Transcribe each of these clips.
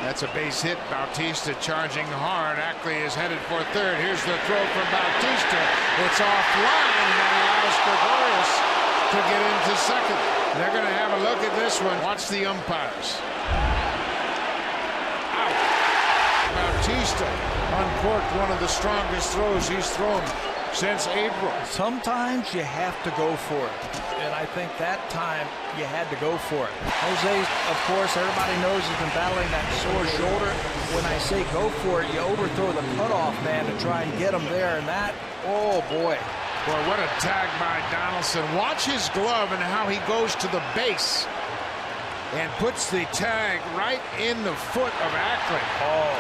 That's a base hit. Bautista charging hard. Ackley is headed for third. Here's the throw from Bautista. It's offline, and that allows Gregorius to get into second. They're going to have a look at this one. Watch the umpires. Out. Bautista uncorked one of the strongest throws he's thrown since April. Sometimes you have to go for it, and I think that time you had to go for it. Jose, of course, everybody knows he's been battling that sore shoulder. When I say go for it, you overthrow the cutoff man to try and get him there, and that, oh boy. Boy, what a tag by Donaldson. Watch his glove and how he goes to the base and puts the tag right in the foot of Ackley. Oh.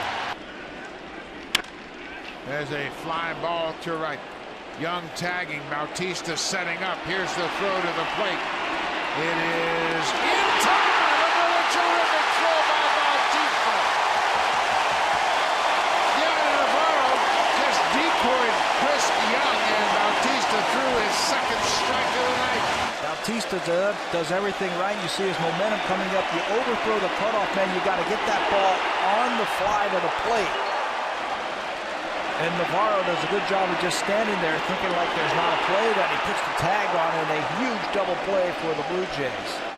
There's a fly ball to right. Young tagging, Bautista setting up. Here's the throw to the plate. It is in time. Another terrific throw by Bautista. Navarro just decoyed Chris Young, and Bautista threw his second strike of the night. Bautista does everything right. You see his momentum coming up. You overthrow the cutoff man. You got to get that ball on the fly to the plate. And Navarro does a good job of just standing there thinking like there's not a play, that he puts the tag on, and a huge double play for the Blue Jays.